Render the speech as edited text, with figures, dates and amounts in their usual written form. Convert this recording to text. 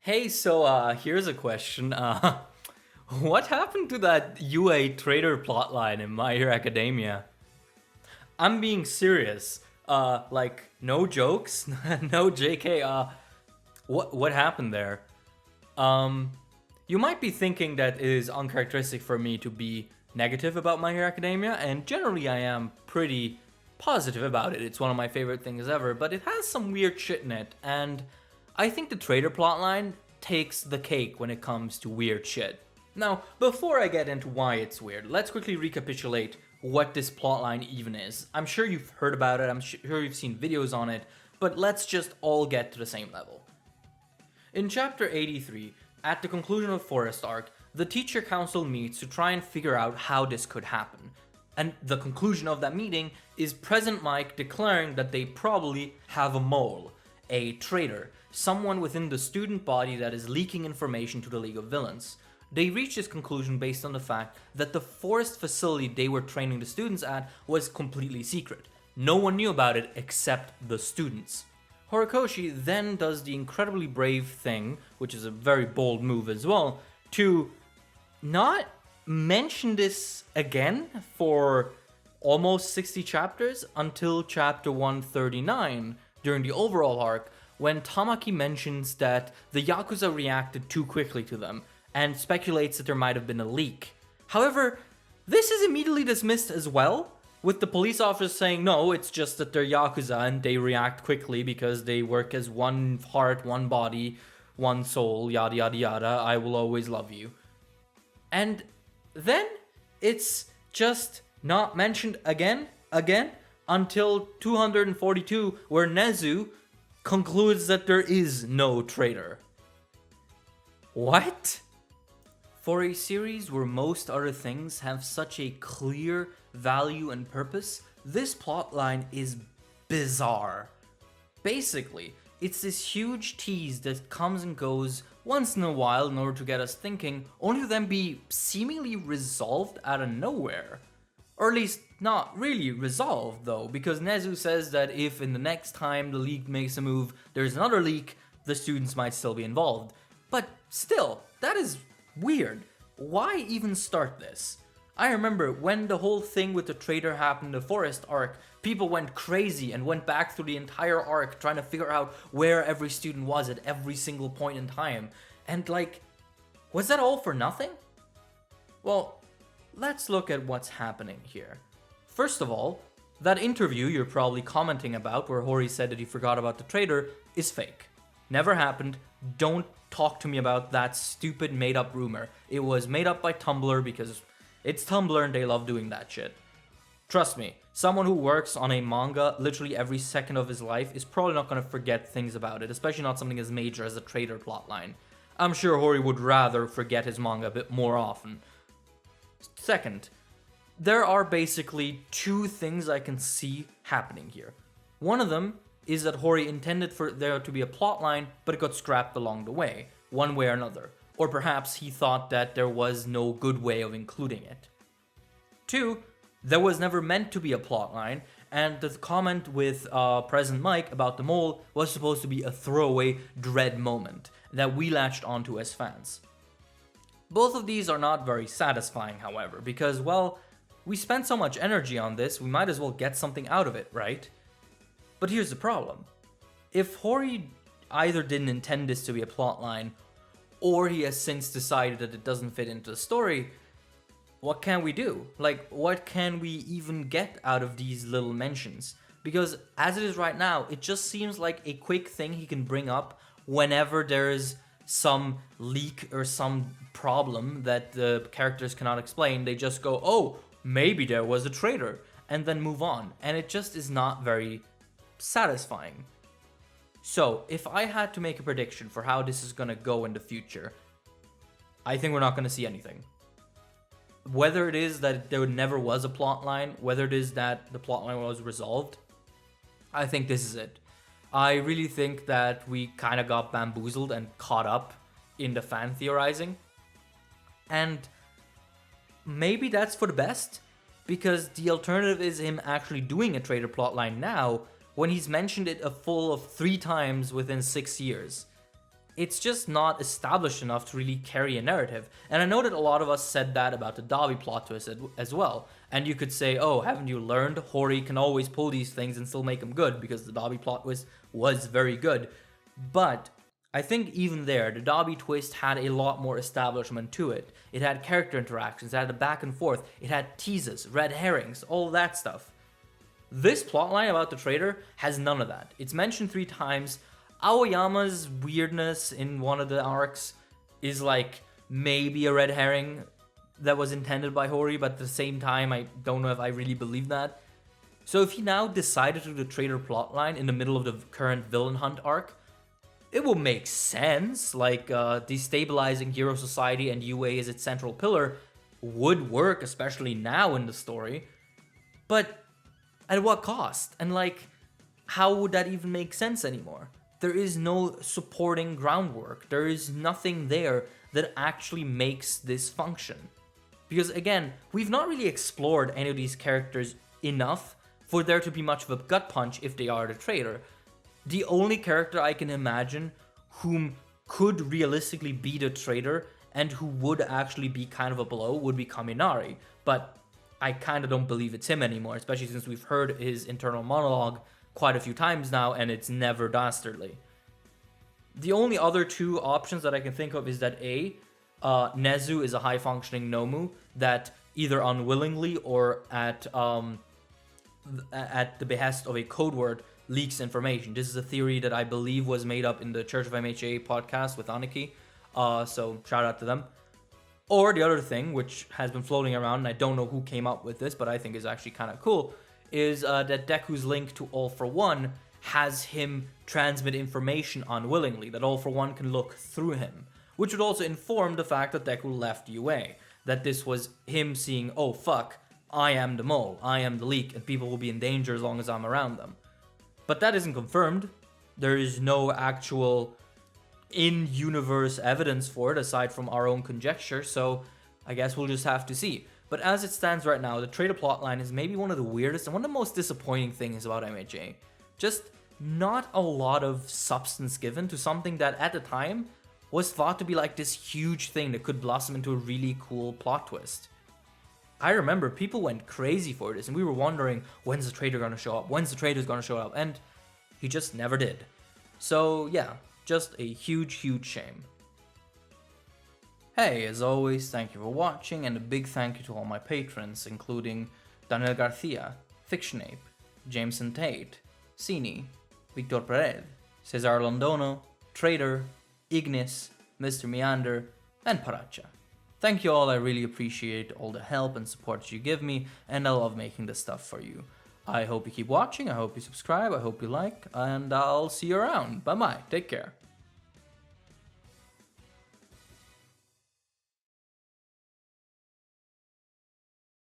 Hey, so here's a question. What happened to that UA Traitor plotline in My Hero Academia? I'm being serious. Like no jokes, no JK. What happened there? Um, you might be thinking that it is uncharacteristic for me to be negative about My Hero Academia, and generally I am pretty positive about it. It's one of my favorite things ever, but it has some weird shit in it, and I think the traitor plotline takes the cake when it comes to weird shit. Now, before I get into why it's weird, let's quickly recapitulate what this plotline even is. I'm sure you've heard about it, I'm sure you've seen videos on it, but let's just all get to the same level. In chapter 83, at the conclusion of Forest Arc, the teacher council meets to try and figure out how this could happen. And the conclusion of that meeting is President Mike declaring that they probably have a mole, a traitor, someone within the student body that is leaking information to the League of Villains. They reach this conclusion based on the fact that the forest facility they were training the students at was completely secret. No one knew about it except the students. Horikoshi then does the incredibly brave thing, which is a very bold move as well, to not mention this again for almost 60 chapters until chapter 139 during the overall arc, when Tamaki mentions that the Yakuza reacted too quickly to them and speculates that there might have been a leak. However, this is immediately dismissed as well, with the police officer saying no, it's just that they're Yakuza and they react quickly because they work as one heart, one body, one soul, yada yada yada, I will always love you. And then it's just not mentioned again, until 242, where Nezu concludes that there is no traitor. What? For a series where most other things have such a clear value and purpose, this plotline is bizarre. Basically, it's this huge tease that comes and goes once in a while in order to get us thinking, only to then be seemingly resolved out of nowhere. Or at least not really resolved though, because Nezu says that if in the next time the league makes a move, there's another leak, the students might still be involved. But still, that is weird. Why even start this? I remember when the whole thing with the traitor happened in the Forest arc, people went crazy and went back through the entire arc trying to figure out where every student was at every single point in time. And like, was that all for nothing? Well, let's look at what's happening here. First of all, that interview you're probably commenting about where Hori said that he forgot about the traitor is fake. Never happened. Don't talk to me about that stupid made-up rumor. It was made up by Tumblr because it's Tumblr and they love doing that shit. Trust me, someone who works on a manga literally every second of his life is probably not going to forget things about it, especially not something as major as a traitor plotline. I'm sure Hori would rather forget his manga a bit more often. Second, there are basically two things I can see happening here. One of them is that Hori intended for there to be a plotline, but it got scrapped along the way, one way or another. Or perhaps he thought that there was no good way of including it. Two, there was never meant to be a plotline, and the comment with President Mike about the mole was supposed to be a throwaway dread moment that we latched onto as fans. Both of these are not very satisfying, however, because, well, we spent so much energy on this, we might as well get something out of it, right? But here's the problem. If Hori either didn't intend this to be a plotline, or he has since decided that it doesn't fit into the story, what can we do? Like, what can we even get out of these little mentions? Because as it is right now, it just seems like a quick thing he can bring up whenever there's some leak or some problem that the characters cannot explain. They just go, oh, maybe there was a traitor, and then move on. And it just is not very satisfying. So, if I had to make a prediction for how this is going to go in the future, I think we're not going to see anything. Whether it is that there never was a plotline, whether it is that the plotline was resolved, I think this is it. I really think that we kind of got bamboozled and caught up in the fan theorizing. And maybe that's for the best, because the alternative is him actually doing a traitor plotline now when he's mentioned it a full of 3 times within 6 years. it's just not established enough to really carry a narrative. And I know that a lot of us said that about the Dobby plot twist as well. And you could say, oh, haven't you learned? Hori can always pull these things and still make them good because the Dobby plot twist was very good. But I think even there, the Dobby twist had a lot more establishment to it. It had character interactions, it had a back and forth, it had teases, red herrings, all that stuff. This plotline about the traitor has none of that. It's mentioned 3 times. Aoyama's weirdness in one of the arcs is like maybe a red herring that was intended by Hori, but at the same time, I don't know if I really believe that. So if he now decided to do the traitor plotline in the middle of the current villain hunt arc, it will make sense. Like destabilizing Hero Society and UA as its central pillar would work, especially now in the story. But at what cost? And like, how would that even make sense anymore? There is no supporting groundwork. There is nothing there that actually makes this function. Because again, we've not really explored any of these characters enough for there to be much of a gut punch if they are the traitor. The only character I can imagine whom could realistically be the traitor and who would actually be kind of a blow would be Kaminari. But I kind of don't believe it's him anymore, especially since we've heard his internal monologue quite a few times now and it's never dastardly. The only other 2 options that I can think of is that Nezu is a high-functioning Nomu that either unwillingly or at the behest of a code word leaks information. This is a theory that I believe was made up in the Church of MHA podcast with Aniki, so shout out to them. Or the other thing, which has been floating around, and I don't know who came up with this, but I think is actually kind of cool, is that Deku's link to All For One has him transmit information unwillingly, that All For One can look through him, which would also inform the fact that Deku left UA, that this was him seeing, oh fuck, I am the mole, I am the leak, and people will be in danger as long as I'm around them. But that isn't confirmed. There is no actual in-universe evidence for it aside from our own conjecture, so I guess we'll just have to see. But as it stands right now, the traitor plotline is maybe one of the weirdest and one of the most disappointing things about MHA. Just not a lot of substance given to something that at the time was thought to be like this huge thing that could blossom into a really cool plot twist. I remember people went crazy for this and we were wondering, when's the traitor gonna show up? When's the traitor gonna show up? And he just never did. So yeah, just a huge, huge shame. Hey, as always, thank you for watching, and a big thank you to all my patrons, including Daniel Garcia, Fictionape, Jameson Tate, Cini, Victor Perez, Cesar Londono, Trader, Ignis, Mr. Meander, and Paracha. Thank you all, I really appreciate all the help and support you give me, and I love making this stuff for you. I hope you keep watching, I hope you subscribe, I hope you like, and I'll see you around. Bye bye, take care.